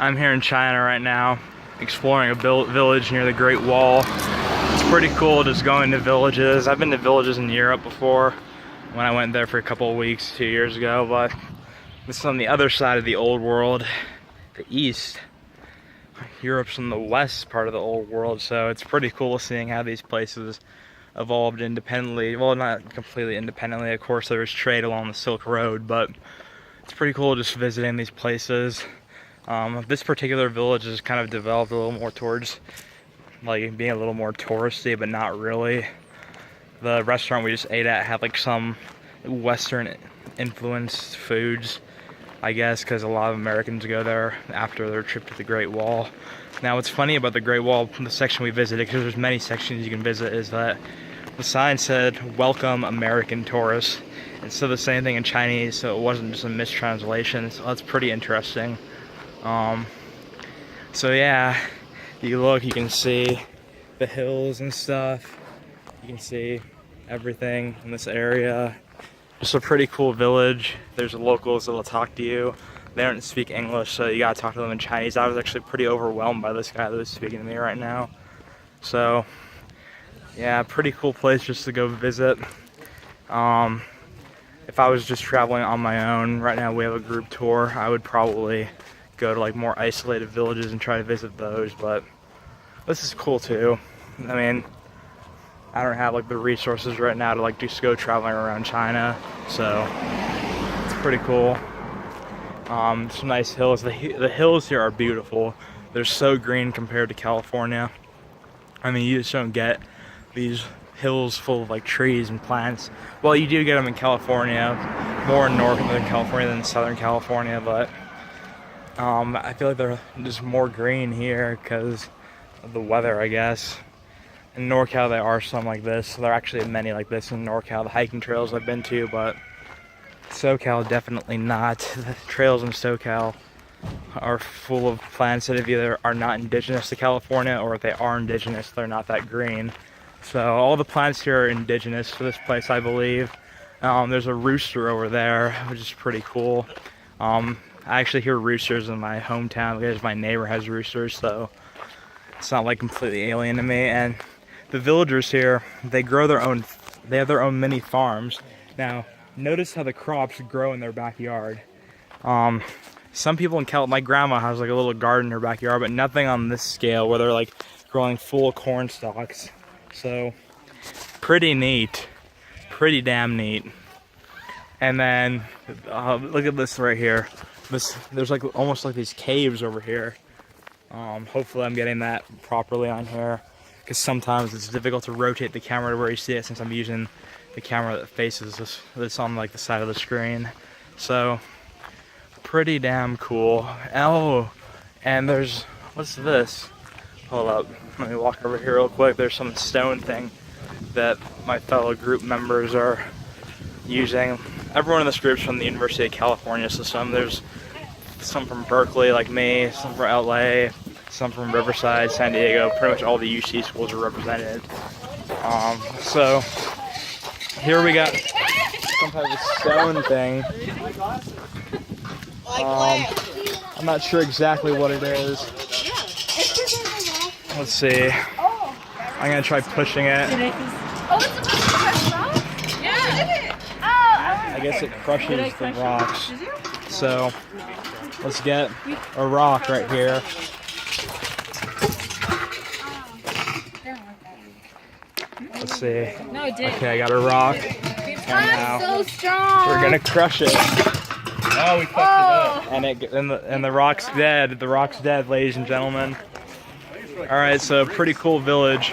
I'm here in China right now, exploring a village near the Great Wall. It's pretty cool just going to villages. I've been to villages in Europe before when I went there for a couple of weeks 2 years ago, but this is on the other side of the old world, the east. Europe's in the west part of the old world, so it's pretty cool seeing how these places evolved independently. Well, not completely independently, of course there was trade along the Silk Road, but it's pretty cool just visiting these places. This particular village has kind of developed a little more towards like being a little more touristy, but not really. The restaurant we just ate at had like some Western influenced foods, I guess, because a lot of Americans go there after their trip to the Great Wall. Now what's funny about the Great Wall, the section we visited, because there's many sections you can visit, is that the sign said, "Welcome American tourists." It said the same thing in Chinese, so it wasn't just a mistranslation, so that's pretty interesting. So yeah, you look, you can see the hills and stuff. You can see everything in this area. Just a pretty cool village. There's locals that'll talk to you. They don't speak English, so you gotta talk to them in Chinese. I was actually pretty overwhelmed by this guy that was speaking to me right now. So yeah, pretty cool place just to go visit. If I was just traveling on my own, right now we have a group tour, I would probably go to like more isolated villages and try to visit those, but this is cool too. I mean, I don't have like the resources right now to like just go traveling around China, so it's pretty cool. Some nice hills. The hills here are beautiful. They're so green compared to California. I mean, you just don't get these hills full of like trees and plants. Well, you do get them in California, more in Northern California than Southern California, but I feel like they're just more green here because of the weather, I guess. In NorCal, there are some like this. There are actually many like this in NorCal, the hiking trails I've been to, but SoCal, definitely not. The trails in SoCal are full of plants that either are not indigenous to California, or if they are indigenous, they're not that green. So all the plants here are indigenous to this place, I believe. There's a rooster over there, which is pretty cool. I actually hear roosters in my hometown because my neighbor has roosters, so it's not like completely alien to me. And the villagers here, they grow their own, they have their own mini farms. Now, notice how the crops grow in their backyard. Some people in my grandma has like a little garden in her backyard, but nothing on this scale where they're like growing full corn stalks. So, pretty neat. Pretty damn neat. And then, look at this right here. There's like almost like these caves over here. Hopefully I'm getting that properly on here, because sometimes it's difficult to rotate the camera to where you see it since I'm using the camera that faces this on like the side of the screen. So pretty damn cool. Oh, and there's, what's this? Hold up, let me walk over here real quick. There's some stone thing that my fellow group members are using. Everyone in this group's from the University of California, so there's some from Berkeley like me, some from LA, some from Riverside, San Diego. Pretty much all the UC schools are represented. So here we got some type of stone thing. I'm not sure exactly what it is. Let's see. I'm gonna try pushing it. I guess it crushes the rocks. So let's get a rock right here. Let's see. Okay, I got a rock. And now so strong. we're gonna crush it. Oh, we fucked it up. And the rock's dead. The rock's dead, ladies and gentlemen. All right, so pretty cool village.